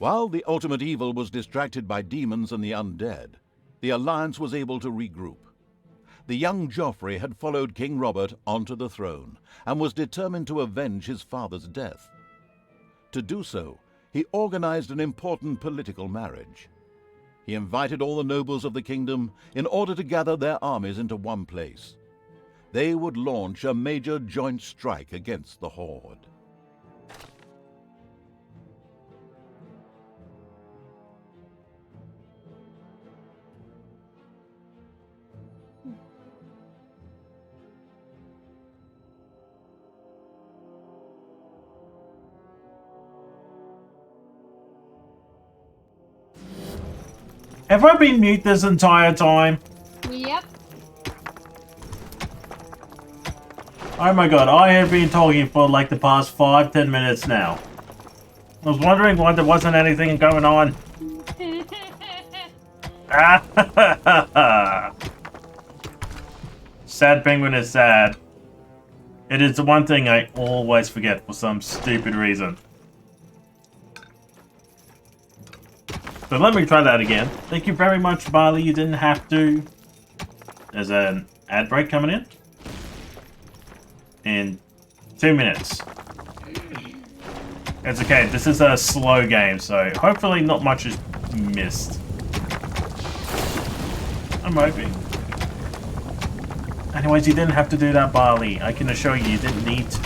While the ultimate evil was distracted by demons and the undead, the Alliance was able to regroup. The young Joffrey had followed King Robert onto the throne and was determined to avenge his father's death. To do so, he organized an important political marriage. He invited all the nobles of the kingdom in order to gather their armies into one place. They would launch a major joint strike against the Horde. Have I been mute this entire time? Yep. Oh my god, I have been talking for like the past 5-10 minutes now. I was wondering why there wasn't anything going on. Sad penguin is sad. It is the one thing I always forget for some stupid reason. So let me try that again. Thank you very much, Barley. You didn't have to. There's an ad break coming in 2 minutes. It's okay. This is a slow game, so hopefully not much is missed. I'm hoping. Anyways, you didn't have to do that, Barley. I can assure you, you didn't need to.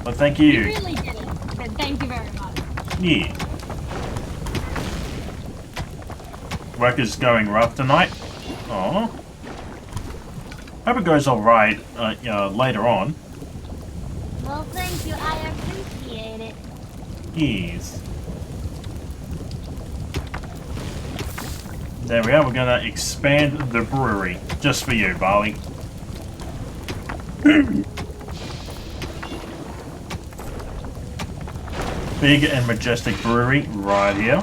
But thank you. You really didn't, but thank you very much. Yeah. Work is going rough tonight. Aww. Hope it goes alright later on. Well, thank you. I appreciate it. Yes. There we are. We're gonna expand the brewery just for you, Barley. Big and majestic brewery right here.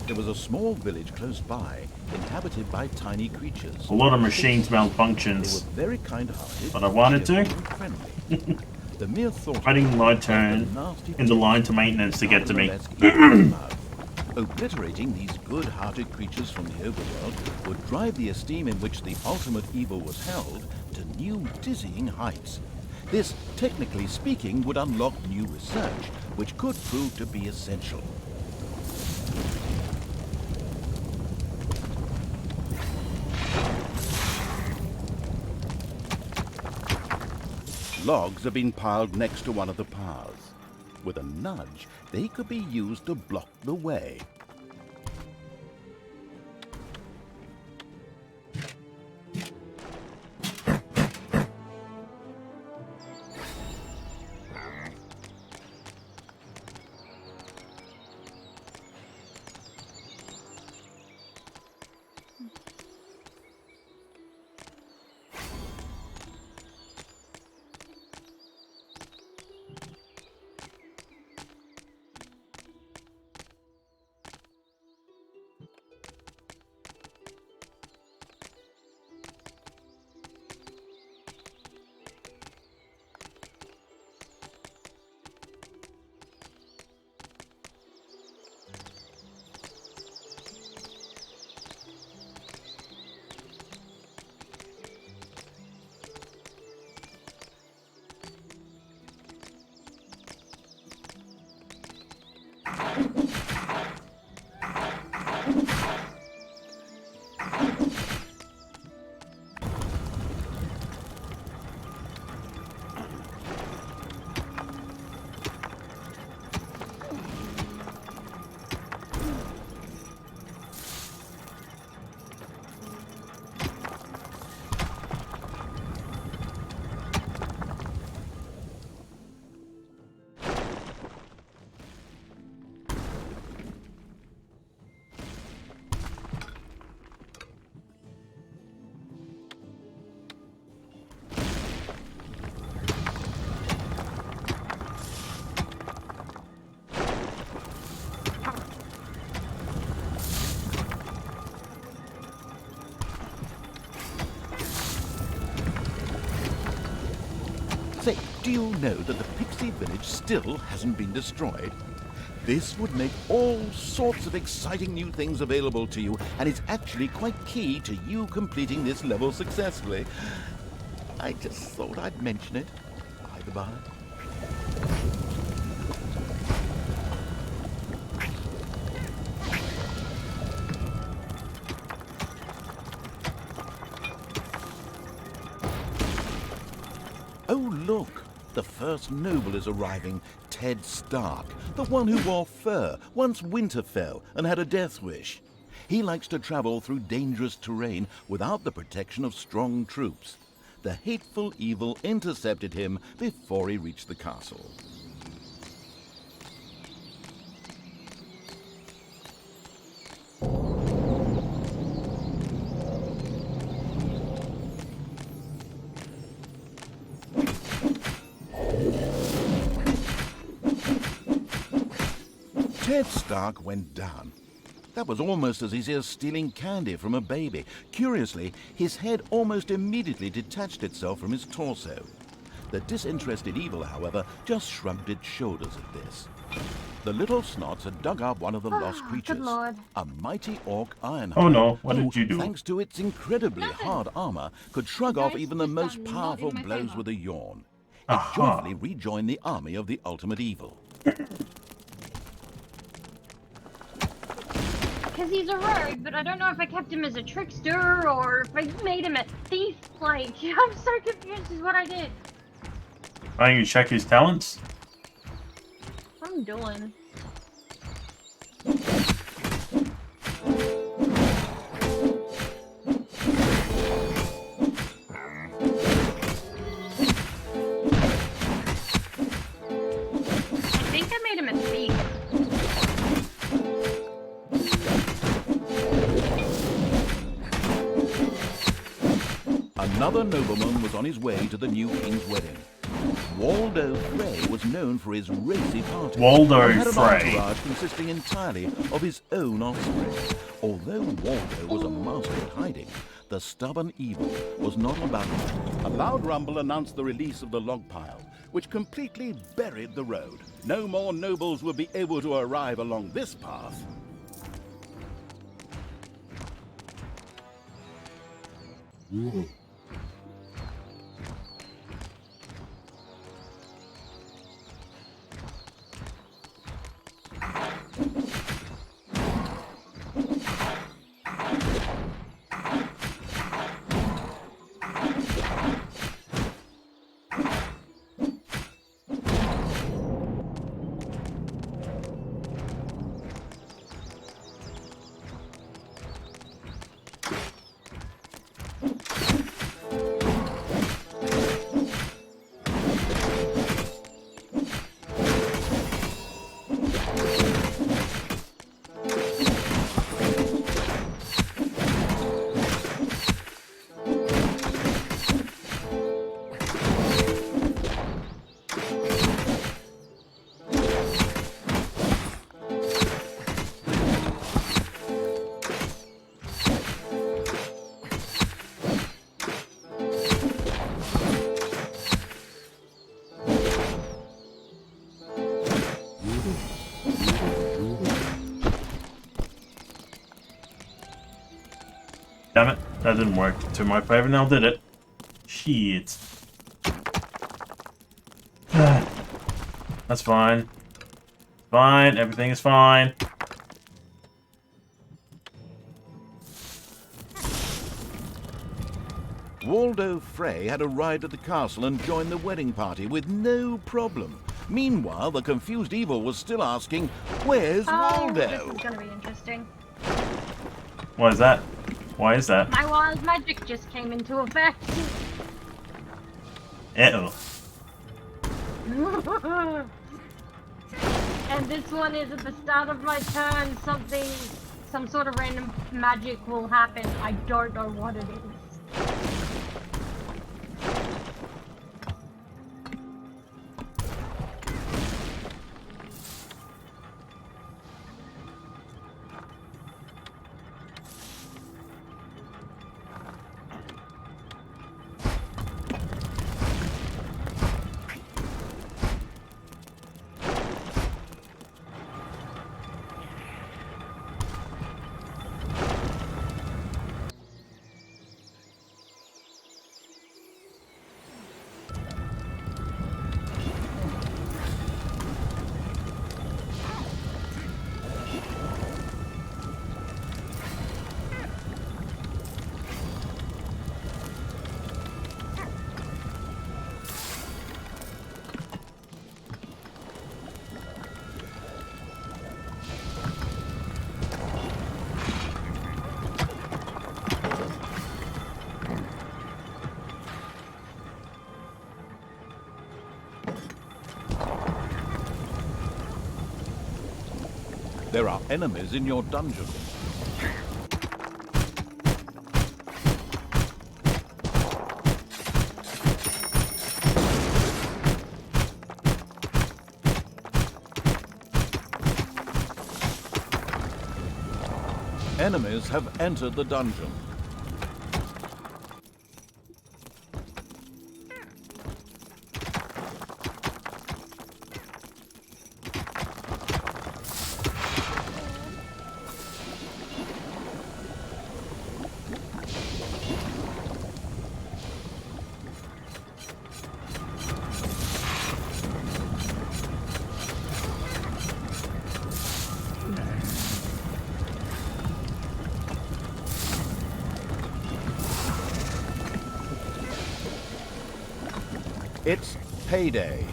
There was a small village close by, inhabited by tiny creatures. A lot of machines They malfunctions. were very kind-hearted, But I wanted to. cheerful and friendly. The mere thought of Waiting my the turn nasty in the line to maintenance to get to me. nonetheless gave them a mouth. Obliterating these good-hearted creatures from the overworld would drive the esteem in which the ultimate evil was held to new dizzying heights. This, technically speaking, would unlock new research, which could prove to be essential. Logs have been piled next to one of the paths. With a nudge, they could be used to block the way. Say, do you know that the Pixie village still hasn't been destroyed? This would make all sorts of exciting new things available to you, and it's actually quite key to you completing this level successfully. I just thought I'd mention it, by the by. Oh, look! The first noble is arriving, Ted Stark, the one who wore fur, once Winterfell, and had a death wish. He likes to travel through dangerous terrain without the protection of strong troops. The hateful evil intercepted him before he reached the castle. Ted Stark went down. That was almost as easy as stealing candy from a baby. Curiously, his head almost immediately detached itself from his torso. The disinterested evil, however, just shrugged its shoulders at this. The little snots had dug up one of the lost creatures, Good Lord. a mighty orc ironhide. Oh no, what who, did you do? thanks to its incredibly hard armor, could shrug off even the most powerful blows with a yawn. It joyfully rejoined the army of the ultimate evil. Because he's a rogue, but I don't know if I kept him as a trickster or if I made him a thief. Like, I'm so confused is what I did. Why don't you check his talents? What I'm doing. I think I made him a thief. Another nobleman was on his way to the new king's wedding. Waldo Frey was known for his racy parties. Waldo and had an Frey. entourage consisting entirely of his own offspring. Although Waldo was a master at hiding, the stubborn evil was not about it. A loud rumble announced the release of the log pile, which completely buried the road. No more nobles would be able to arrive along this path. Damn it, that didn't work to my favor, now did it? Shit. That's fine. Fine, everything is fine. Waldo Frey had arrived at the castle and joined the wedding party with no problem. Meanwhile, the confused evil was still asking, "Where's Waldo?" This is gonna be interesting. What is that? Why is that? My wild magic just came into effect. Uh-oh. And this one is at the start of my turn, some sort of random magic will happen. I don't know what it is. There are enemies in your dungeon. Enemies have entered the dungeon. It's payday.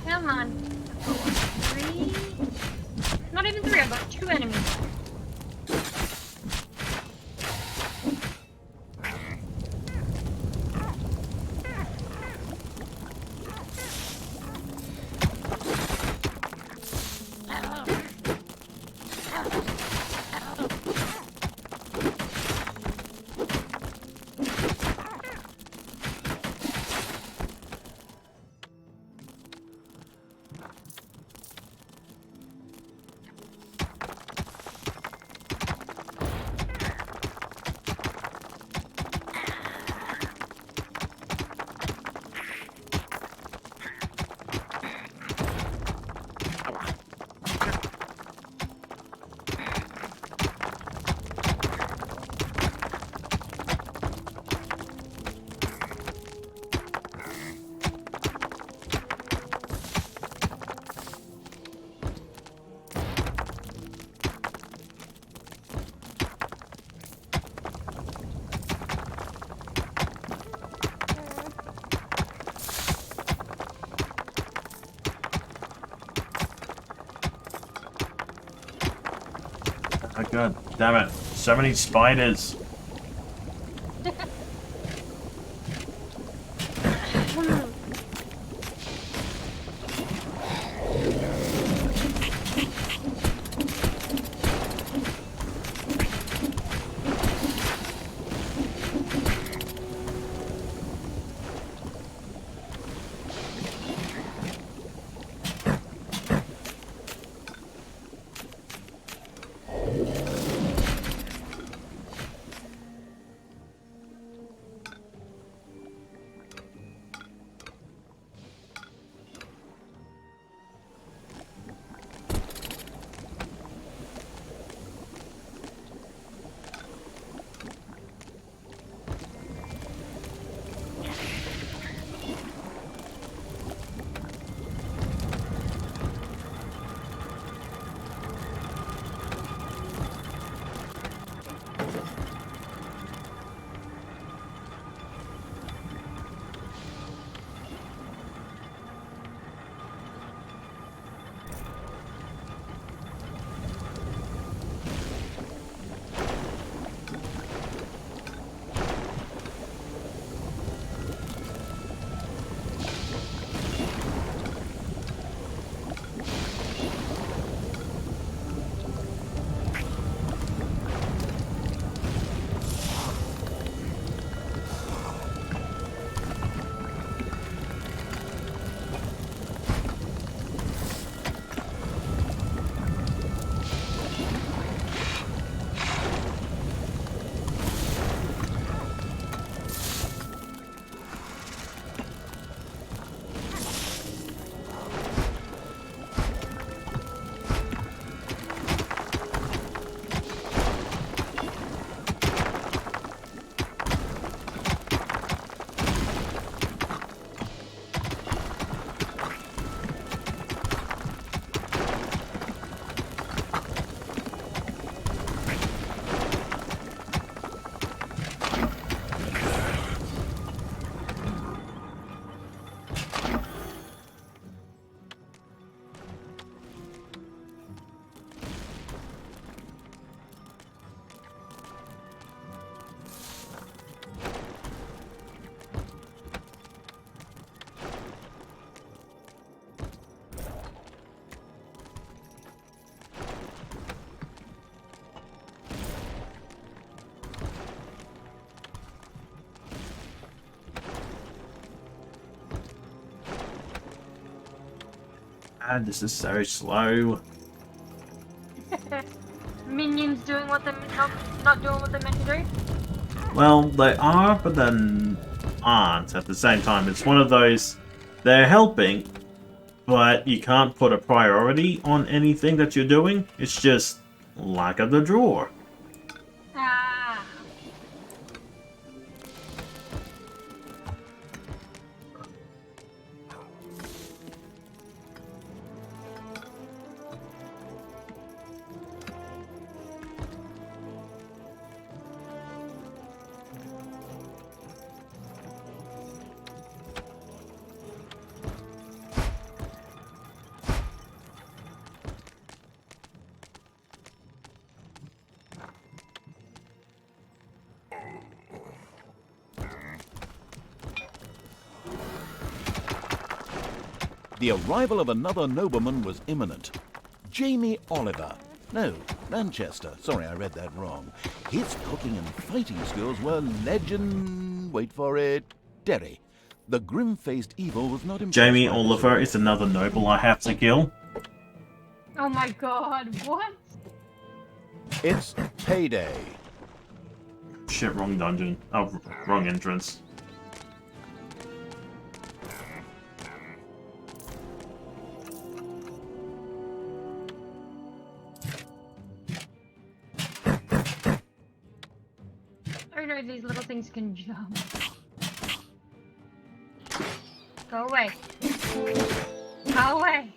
Come on. Three? Not even three, I've got two enemies left. Oh god damn it. So many spiders. God, this is so slow. Minions doing what they're not doing what they're meant to do. Well, they are, but then aren't at the same time. It's one of those, they're helping, but you can't put a priority on anything that you're doing. It's just luck of the draw. Ah. The arrival of another nobleman was imminent. Jamie Oliver. No, Manchester. Sorry, I read that wrong. His cooking and fighting skills were legend... Wait for it. Derry. The grim-faced evil was not impressed. Jamie by Oliver this. is another noble I have to kill. Oh my god, what? It's payday. Shit, wrong dungeon. Oh, wrong entrance. Oh no, these little things can jump. Go away. Go away.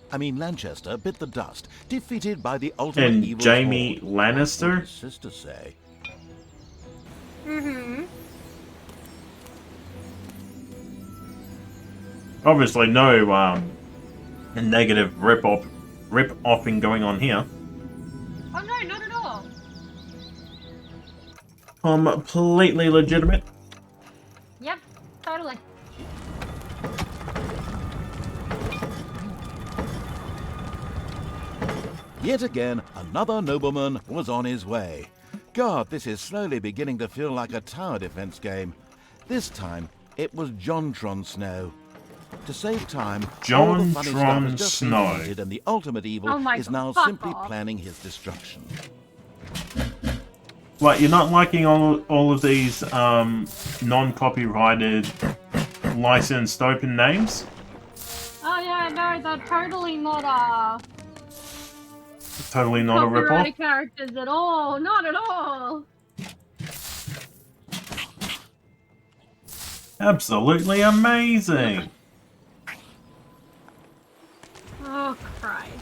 Jamie Lanchester bit the dust, defeated by the ultimate And evil. Jamie Lannister? His sister say. Mm-hmm. Obviously no negative rip-offing going on here. Oh no, not at all. Completely legitimate. Yep, totally. Yet again, another nobleman was on his way. God, this is slowly beginning to feel like a tower defense game. This time, it was Jontron Snow. To save time, all the funny stuff has just been Snow. deleted, and the ultimate evil Oh my is now fuck simply off. planning his destruction. What, you're not liking all of these non-copyrighted licensed open names? Oh yeah, no, they're totally not Totally not a rip-off? copyrighted characters at all. Not at all. Absolutely amazing! Oh Christ.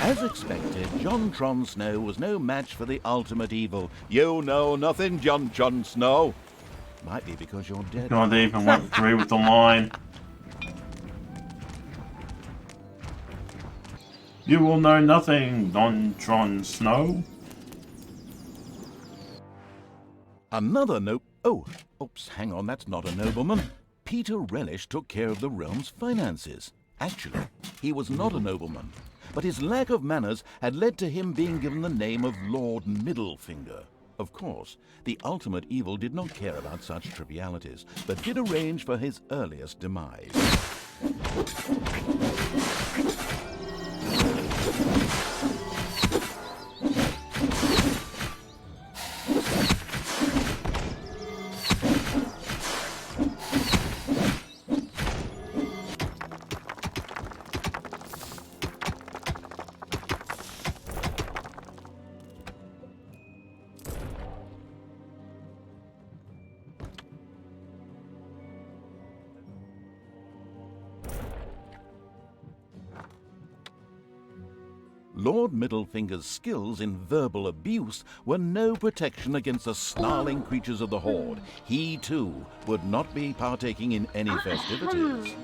As expected, Jontron Snow was no match for the ultimate evil. You know nothing, Jontron Snow. Might be because you're dead. God, they even went through with the line. You will know nothing, Jontron Snow. Another oops, hang on, that's not a nobleman. Peter Relish took care of the realm's finances. Actually, he was not a nobleman, but his lack of manners had led to him being given the name of Lord Middlefinger. Of course, the ultimate evil did not care about such trivialities, but did arrange for his earliest demise. Lord Middlefinger's skills in verbal abuse were no protection against the snarling creatures of the Horde. He, too, would not be partaking in any festivities.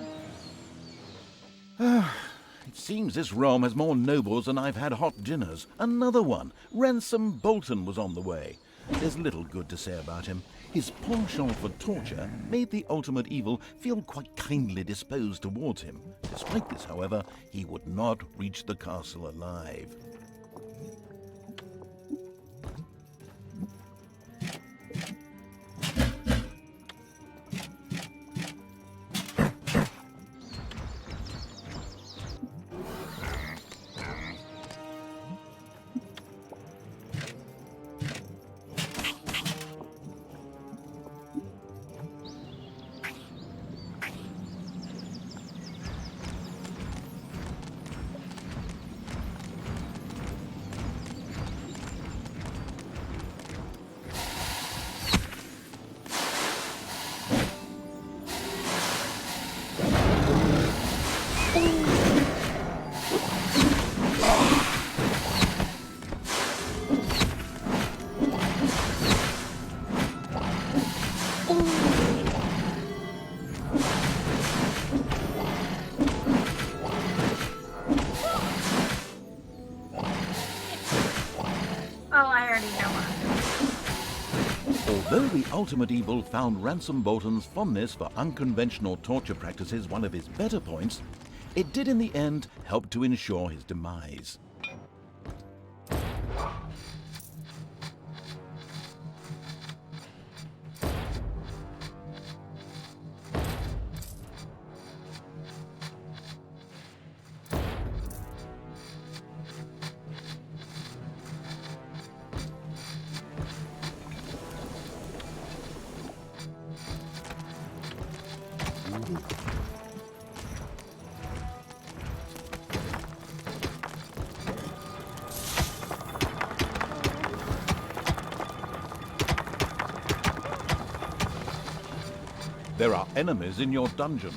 It seems this realm has more nobles than I've had hot dinners. Another one. Ransom Bolton was on the way. There's little good to say about him. His penchant for torture made the ultimate evil feel quite kindly disposed towards him. Despite this, however, he would not reach the castle alive. Although the ultimate evil found Ransom Bolton's fondness for unconventional torture practices one of his better points, it did in the end help to ensure his demise. There are enemies in your dungeon.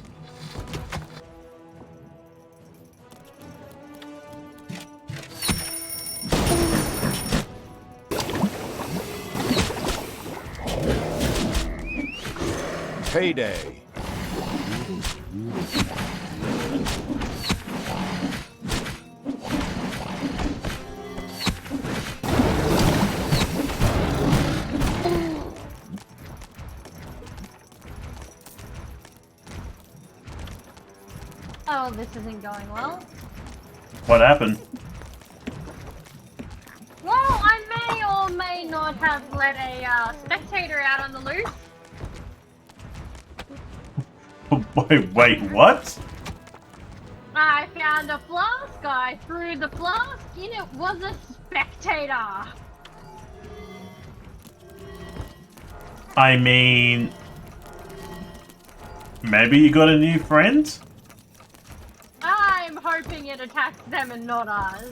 Payday. Oh, this isn't going well. What happened? Well, I may or may not have let a spectator out on the loose. Wait, what? I found a flask. I threw the flask in. It was a spectator. I mean, maybe you got a new friend? I'm hoping it attacks them and not us.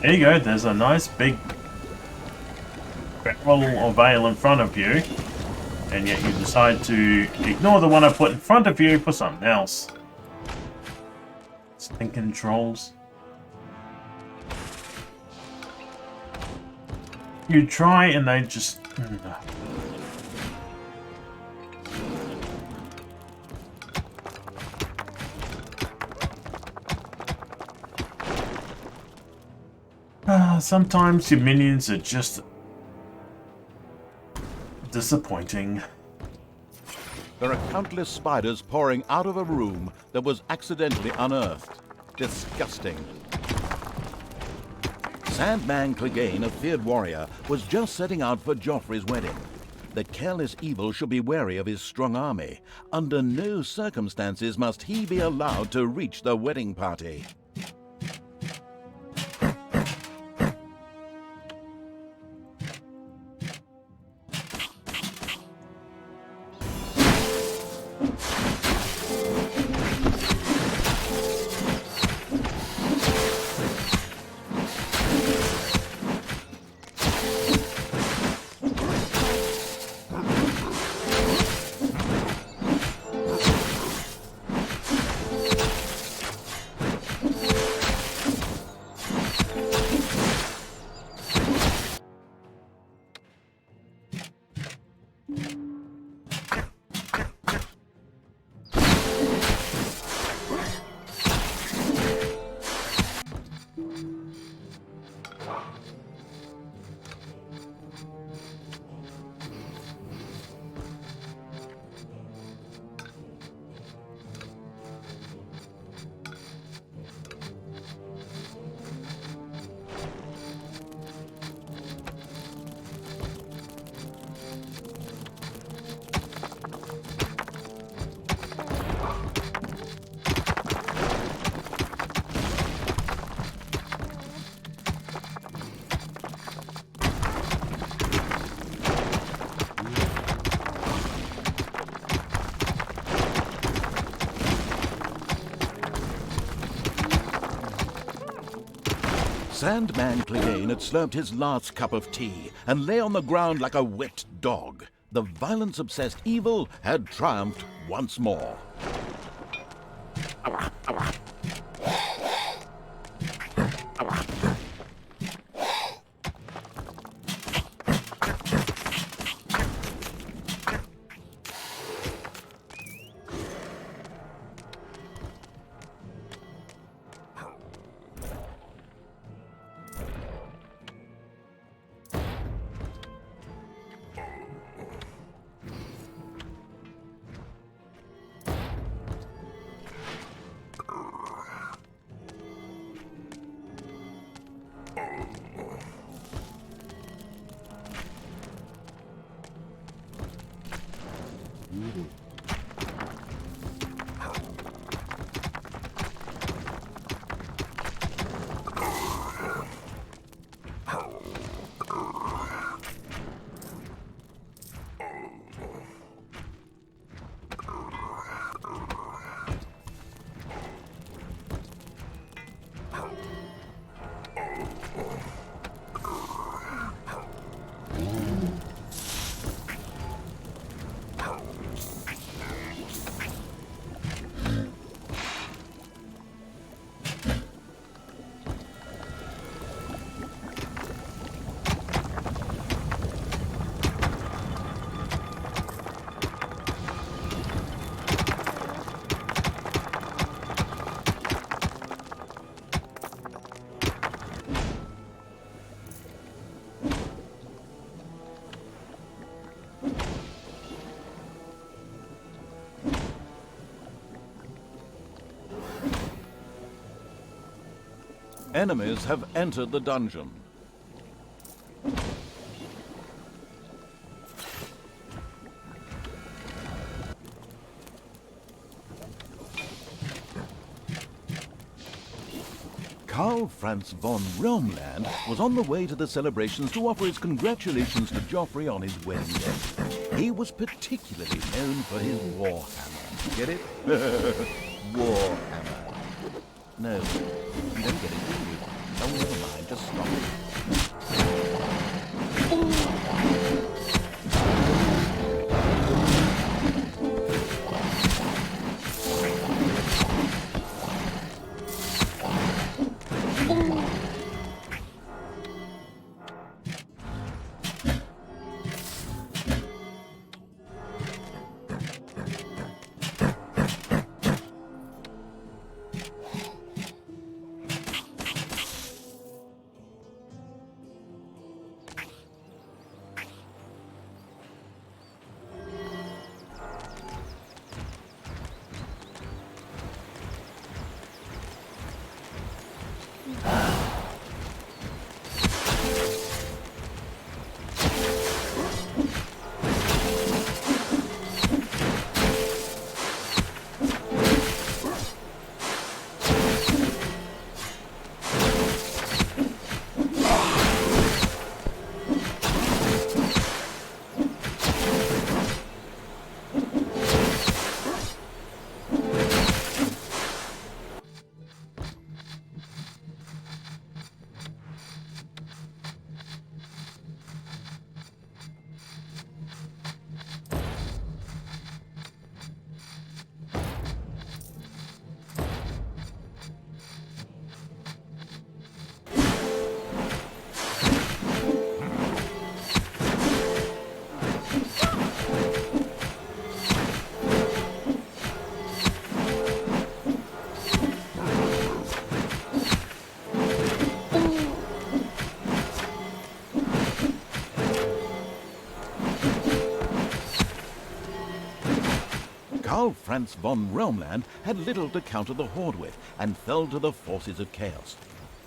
There you go, there's a nice big barrel or veil in front of you, and yet you decide to ignore the one I put in front of you for something else. Stinking trolls. You try and they just... Sometimes your minions are just disappointing. There are countless spiders pouring out of a room that was accidentally unearthed. Disgusting. Sandman Clegane, a feared warrior, was just setting out for Joffrey's wedding. The careless evil should be wary of his strong army. Under no circumstances must he be allowed to reach the wedding party. Sandman Clegane had slurped his last cup of tea and lay on the ground like a whipped dog. The violence-obsessed evil had triumphed once more. Enemies have entered the dungeon. Karl Franz von Realmland was on the way to the celebrations to offer his congratulations to Joffrey on his wedding day. He was particularly known for his warhammer. Get it? Warhammer. No, you don't get it, do you? Oh, never mind, just stop it. Karl Franz von Realmland had little to counter the Horde with, and fell to the forces of chaos.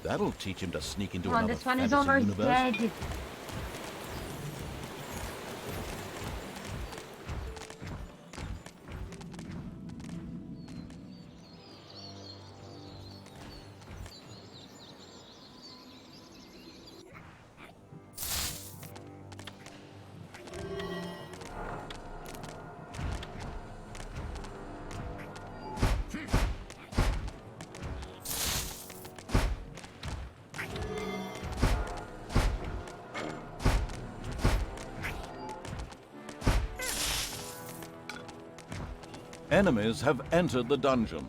That'll teach him to sneak into Come on, another this one is fantasy almost universe. dead. Enemies have entered the dungeon.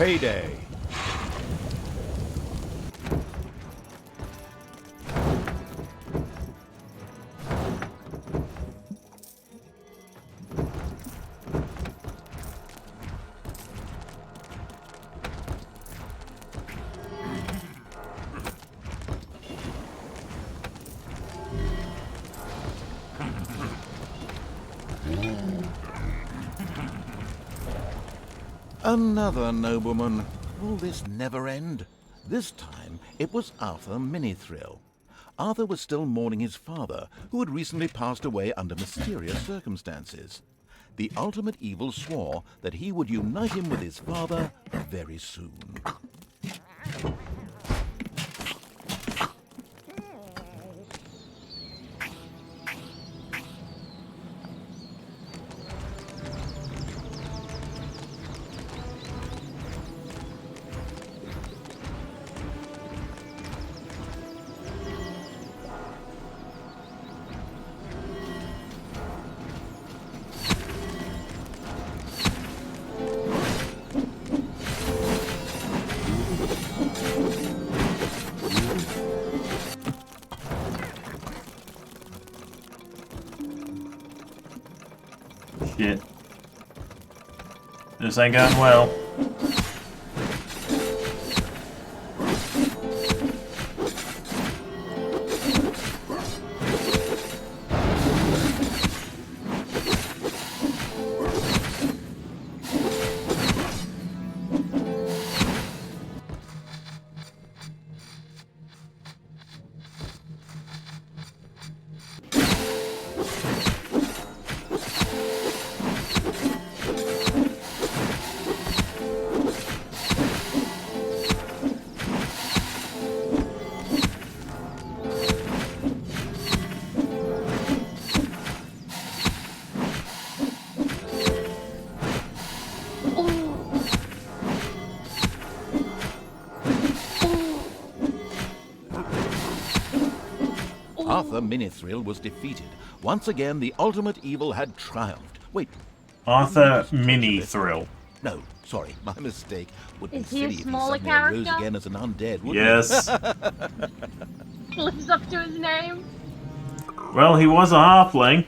Payday. Another nobleman. Will this never end? This time it was Arthur Minithrill. Arthur was still mourning his father, who had recently passed away under mysterious circumstances. The ultimate evil swore that he would unite him with his father very soon. Shit. This ain't going well. Arthur Minithrill was defeated. Once again, the ultimate evil had triumphed. Wait. Arthur Mini-Thrill. No, sorry, my mistake. Would be Is he a silly if he smaller suddenly arose character? again as an undead, wouldn't Yes. Lives up to his name. Well, he was a halfling.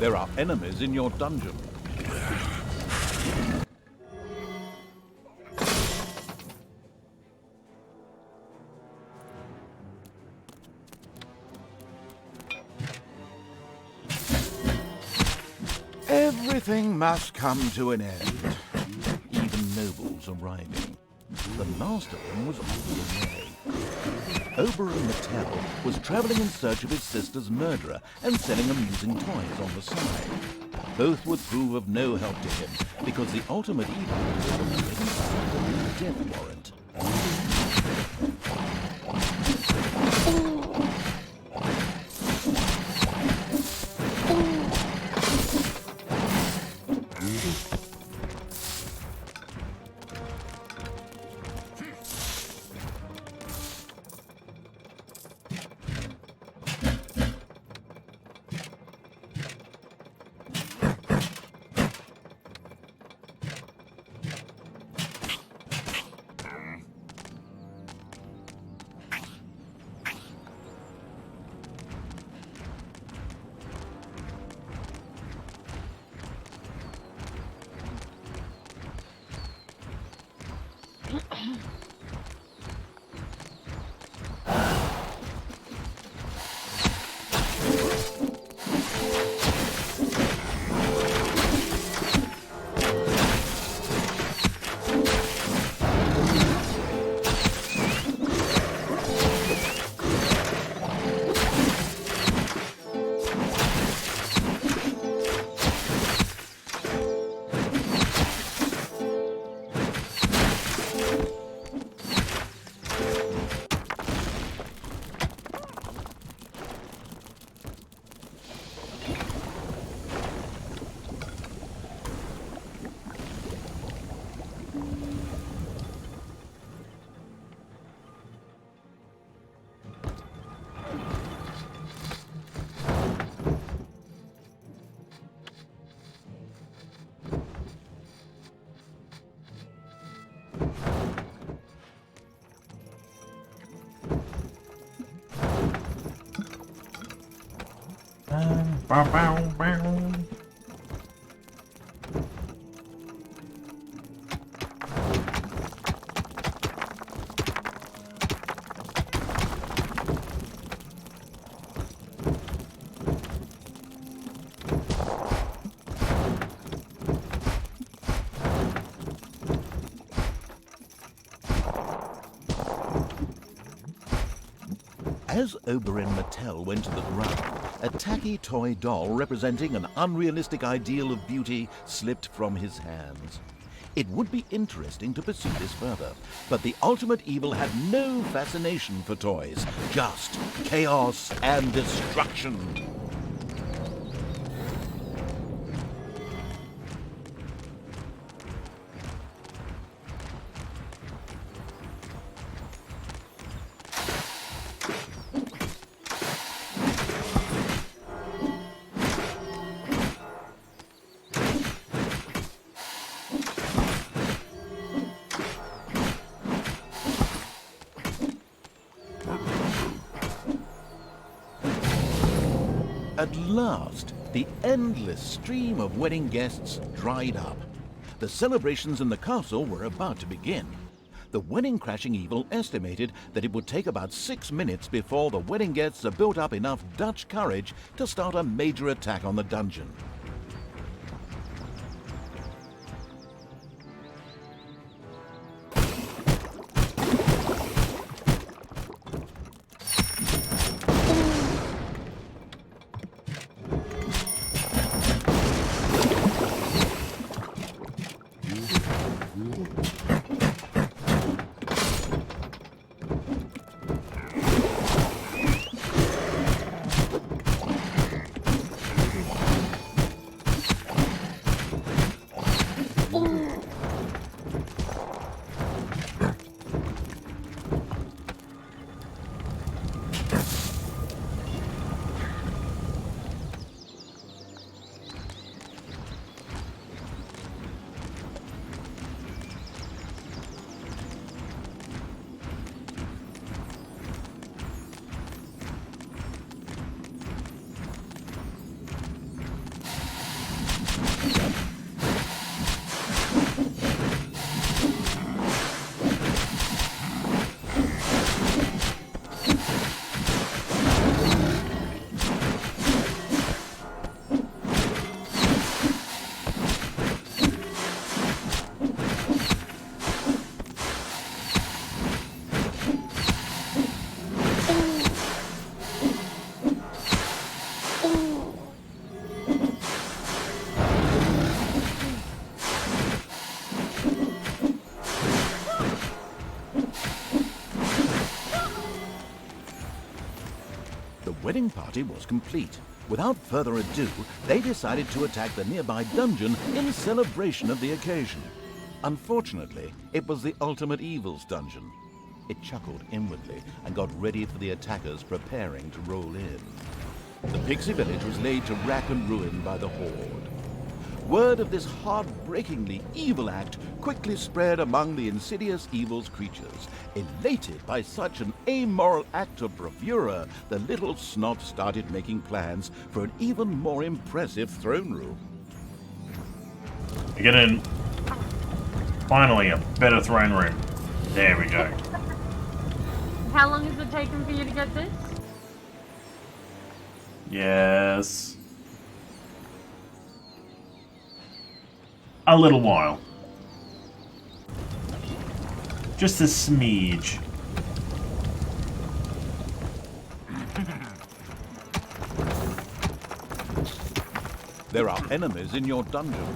There are enemies in your dungeon. Everything must come to an end. Even nobles arriving. The last of them was offered away. Oberon Mattel was traveling in search of his sister's murderer and selling amusing toys on the side. Both would prove of no help to him because the ultimate evil had already signed a death warrant. bow, bow, bow. As Oberyn Mattel went to the ground, a tacky toy doll representing an unrealistic ideal of beauty slipped from his hands. It would be interesting to pursue this further, but the ultimate evil had no fascination for toys, just chaos and destruction. At last, the endless stream of wedding guests dried up. The celebrations in the castle were about to begin. The wedding-crashing evil estimated that it would take about 6 minutes before the wedding guests had built up enough Dutch courage to start a major attack on the dungeon. The wedding party was complete. Without further ado, they decided to attack the nearby dungeon in celebration of the occasion. Unfortunately, it was the ultimate evil's dungeon. It chuckled inwardly and got ready for the attackers preparing to roll in. The pixie village was laid to rack and ruin by the horde. Word of this heartbreakingly evil act quickly spread among the insidious evil's creatures. Elated by such an amoral act of bravura, the little snot started making plans for an even more impressive throne room. We get in. Finally, a better throne room. There we go. How long has it taken for you to get this? Yes. A little while. Just a smidge. There are enemies in your dungeon.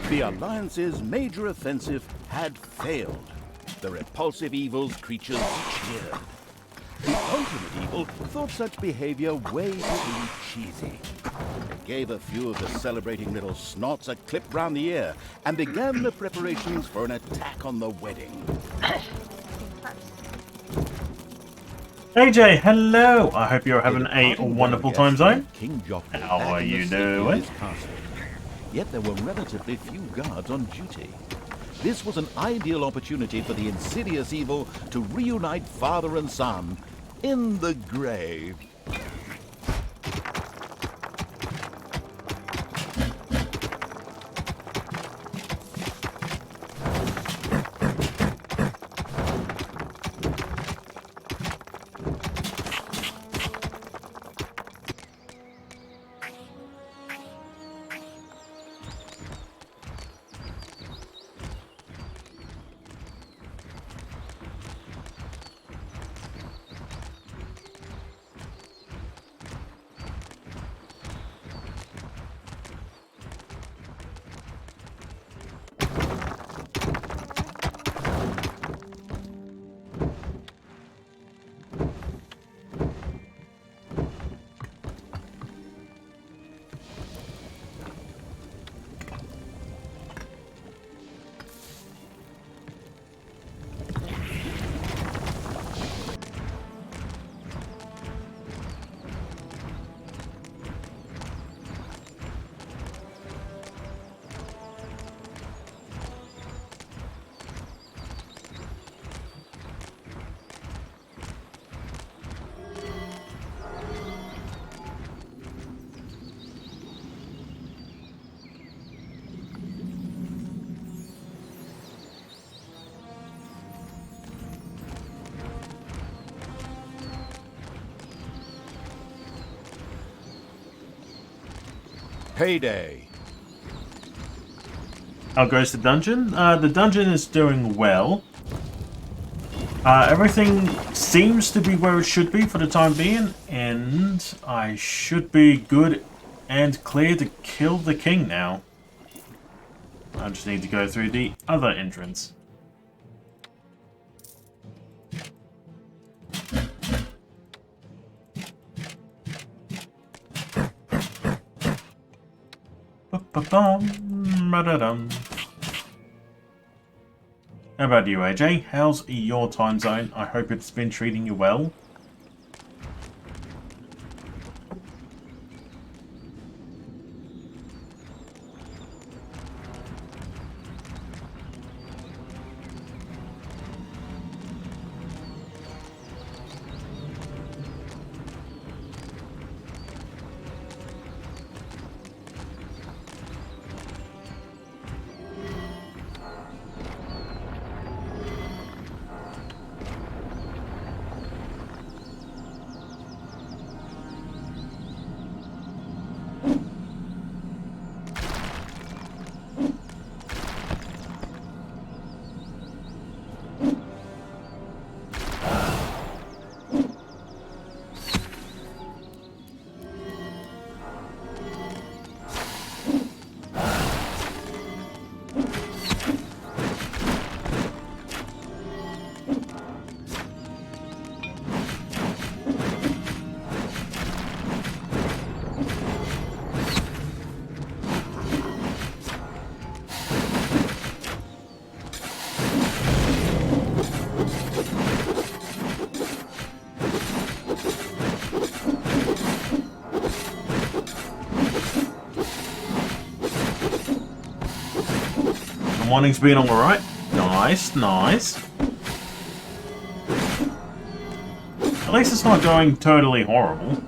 The Alliance's major offensive had failed. The repulsive evil's creatures cheered. The ultimate evil thought such behavior way too cheesy. They gave a few of the celebrating little snots a clip round the ear and began the preparations for an attack on the wedding. AJ, hello! I hope you're having a wonderful time zone. King Joffrey How are back in you the city of doing? his castle. Yet there were relatively few guards on duty. This was an ideal opportunity for the insidious evil to reunite father and son in the grave. Payday. How goes the dungeon? The dungeon is doing well. Everything seems to be where it should be for the time being, and I should be good and clear to kill the king now. I just need to go through the other entrance. Ba-ba-bum, how about you, AJ? How's your time zone? I hope it's been treating you well. Morning's been alright. Nice, nice. At least it's not going totally horrible.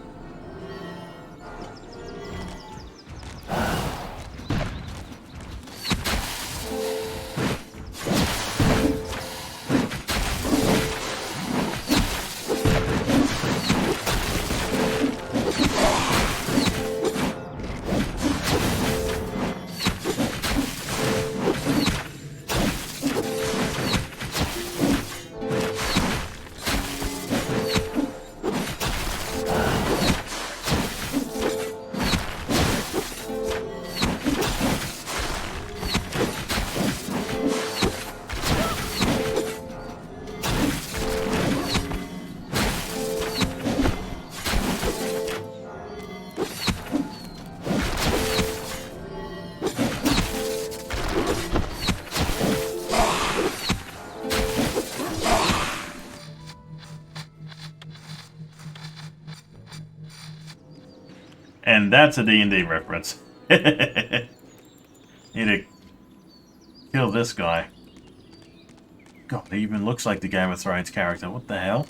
And that's a D&D reference. Need to kill this guy. God, he even looks like the Game of Thrones character. What the hell?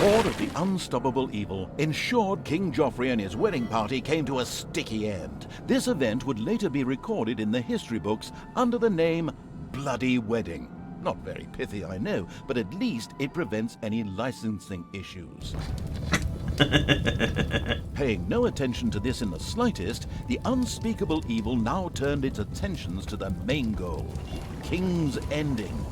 Horde of the unstoppable evil ensured King Joffrey and his wedding party came to a sticky end. This event would later be recorded in the history books under the name Bloody Wedding. Not very pithy, I know, but at least it prevents any licensing issues. Paying no attention to this in the slightest, the unspeakable evil now turned its attentions to the main goal, King's Ending.